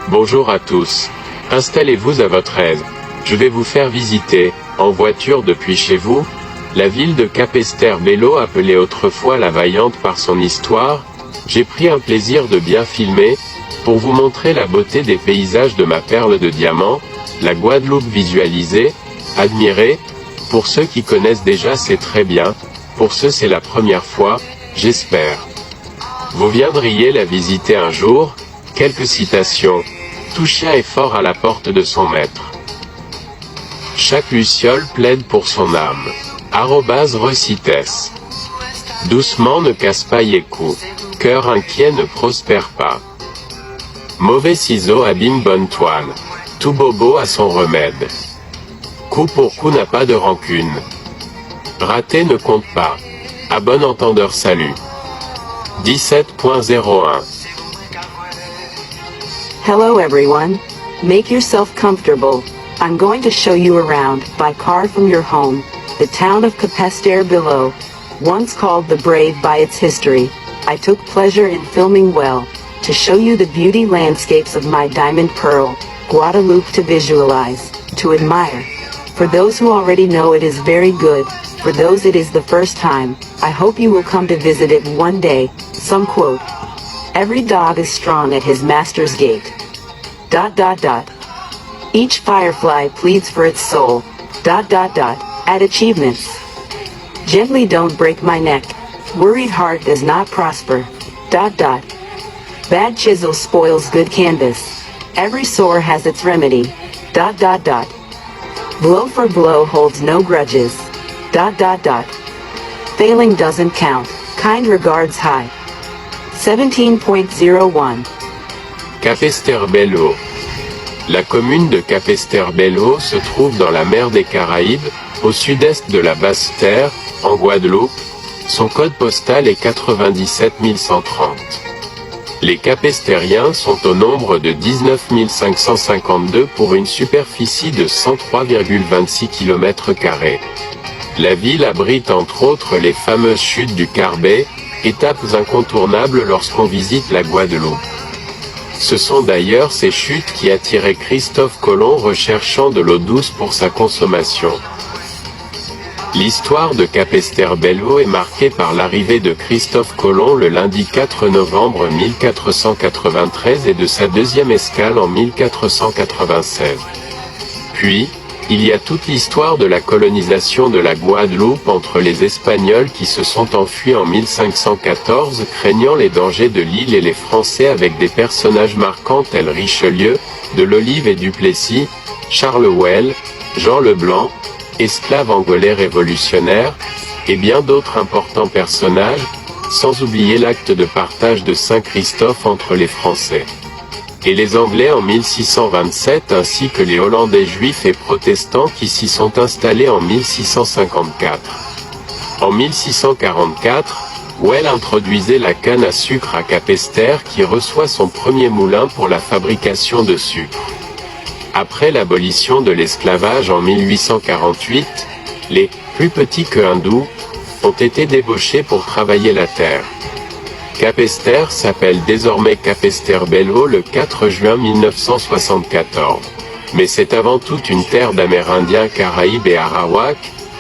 Bonjour à tous. Installez-vous à votre aise. Je vais vous faire visiter, en voiture depuis chez vous, la ville de Capesterre-Belle-Eau, appelée autrefois la Vaillante par son histoire. J'ai pris un plaisir de bien filmer, pour vous montrer la beauté des paysages de ma perle de diamant, la Guadeloupe visualisée, admirée. Pour ceux qui connaissent déjà, c'est très bien, pour ceux c'est la première fois, j'espère. Vous viendriez la visiter un jour. Quelques citations. Tout chien est fort à la porte de son maître. Chaque luciole plaide pour son âme. @Recites. Doucement ne casse pas Yékou. Cœur inquiet ne prospère pas. Mauvais ciseau abîme bonne toile. Tout bobo a son remède. Coup pour coup n'a pas de rancune. Raté ne compte pas. À bon entendeur salut. 17.01. Hello everyone. Make yourself comfortable. I'm going to show you around, by car from your home, the town of Capesterre-Belle-Eau. Once called the Brave by its history, I took pleasure in filming well, to show you the beauty landscapes of my diamond pearl, Guadeloupe, to visualize, to admire. For those who already know, it is very good. For those it is the first time, I hope you will come to visit it one day. Some quote. Every dog is strong at his master's gate. ... Each firefly pleads for its soul. ... At achievements. Gently don't break my neck. Worried heart does not prosper. ... Bad chisel spoils good canvas. Every sore has its remedy. ... Blow for blow holds no grudges. ... Failing doesn't count. Kind regards high. 17.01. Capesterre-Belle-Eau. La commune de Capesterre-Belle-Eau se trouve dans la mer des Caraïbes, au sud-est de la Basse-Terre, en Guadeloupe. Son code postal est 97 130. Les Capestériens sont au nombre de 19 552 pour une superficie de 103,26 km². La ville abrite entre autres les fameuses chutes du Carbet, étapes incontournables lorsqu'on visite la Guadeloupe. Ce sont d'ailleurs ces chutes qui attiraient Christophe Colomb recherchant de l'eau douce pour sa consommation. L'histoire de Capesterre-Belle-Eau est marquée par l'arrivée de Christophe Colomb le lundi 4 novembre 1493 et de sa deuxième escale en 1496. Puis, il y a toute l'histoire de la colonisation de la Guadeloupe entre les Espagnols qui se sont enfuis en 1514 craignant les dangers de l'île et les Français avec des personnages marquants tels Richelieu, Delolive et Duplessis, Charles Well, Jean Leblanc, esclave angolais révolutionnaire, et bien d'autres importants personnages, sans oublier l'acte de partage de Saint-Christophe entre les Français et les Anglais en 1627 ainsi que les Hollandais juifs et protestants qui s'y sont installés en 1654. En 1644, Well introduisait la canne à sucre à Capesterre qui reçoit son premier moulin pour la fabrication de sucre. Après l'abolition de l'esclavage en 1848, les « plus petits que hindous » ont été débauchés pour travailler la terre. Capesterre s'appelle désormais Capesterre-Belle-Eau le 4 juin 1974. Mais c'est avant tout une terre d'Amérindiens Caraïbes et Arawak.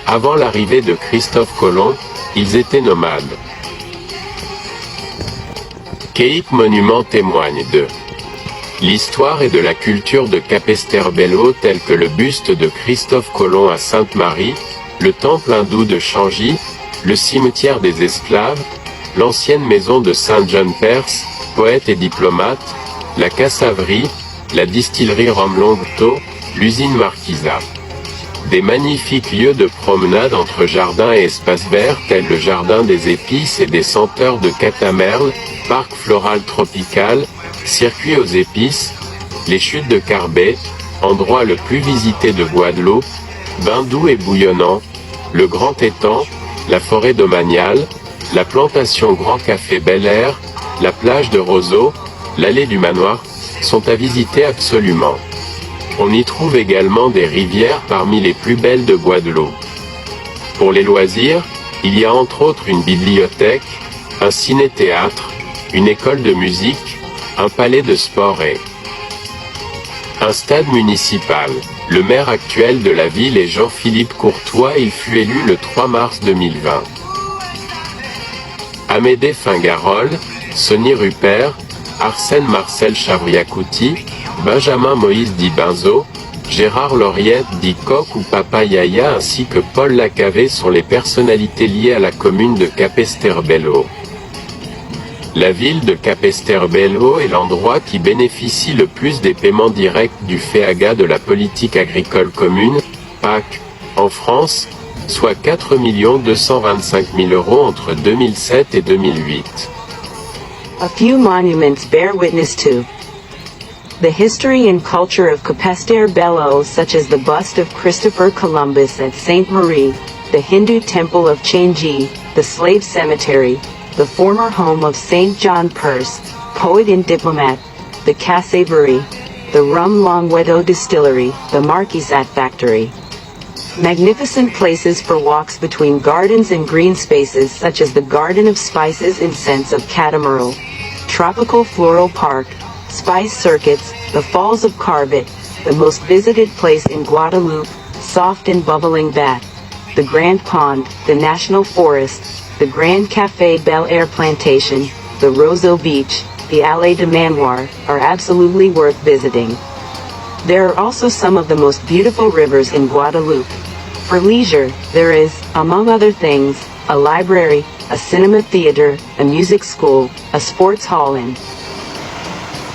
Avant l'arrivée de Christophe Colomb, ils étaient nomades. Keik Monument témoigne de l'histoire et de la culture de Capesterre-Belle-Eau tels que le buste de Christophe Colomb à Sainte-Marie, le temple hindou de Changi, le cimetière des esclaves, l'ancienne maison de Saint John Perse, poète et diplomate, la cassaverie, la distillerie Rome-Longto, l'usine Marquisa. Des magnifiques lieux de promenade entre jardins et espaces verts tels le jardin des épices et des senteurs de Catamerle, parc floral tropical, circuit aux épices, les chutes de Carbet, endroit le plus visité de Guadeloupe, bain doux et bouillonnant, le grand étang, la forêt domaniale, la plantation Grand Café Bel Air, la plage de Roseau, l'allée du Manoir, sont à visiter absolument. On y trouve également des rivières parmi les plus belles de Guadeloupe. Pour les loisirs, il y a entre autres une bibliothèque, un ciné-théâtre, une école de musique, un palais de sport et Un stade municipal. Le maire actuel de la ville est Jean-Philippe Courtois, il fut élu le 3 mars 2020. Amédée Fingarol, Sonny Rupert, Arsène Marcel Chavriacouti, Benjamin Moïse Di Benzo, Gérard Lauriette dit Coq ou Papa Yaya ainsi que Paul Lacavé sont les personnalités liées à la commune de Capesterre-Belle-Eau. La ville de Capesterre-Belle-Eau est l'endroit qui bénéficie le plus des paiements directs du FEAGA de la politique agricole commune, PAC, en France, soit 4 225 000 € entre 2007 et 2008. A few monuments bear witness to the history and culture of Capesterre-Belle-Eau, such as the bust of Christopher Columbus at Sainte Marie, the Hindu temple of Changi, the slave cemetery, the former home of Saint John Perse, poet and diplomat, the Cassavery, the Rum Longwedo distillery, the Marquisat factory. Magnificent places for walks between gardens and green spaces such as the Garden of Spices and Scents of Catamaral, Tropical Floral Park, Spice Circuits, the Falls of Carvet, the most visited place in Guadeloupe, soft and bubbling bath, the Grand Pond, the National Forest, the Grand Café Bel Air Plantation, the Roseau Beach, the Allée de Manoir, are absolutely worth visiting. There are also some of the most beautiful rivers in Guadeloupe. For leisure, there is, among other things, a library, a cinema theater, a music school, a sports hall and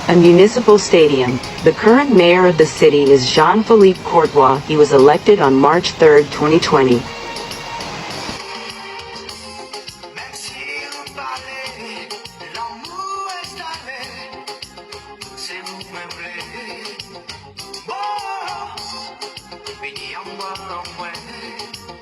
a municipal stadium. The current mayor of the city is Jean-Philippe Courtois. He was elected on March 3, 2020. Vini a un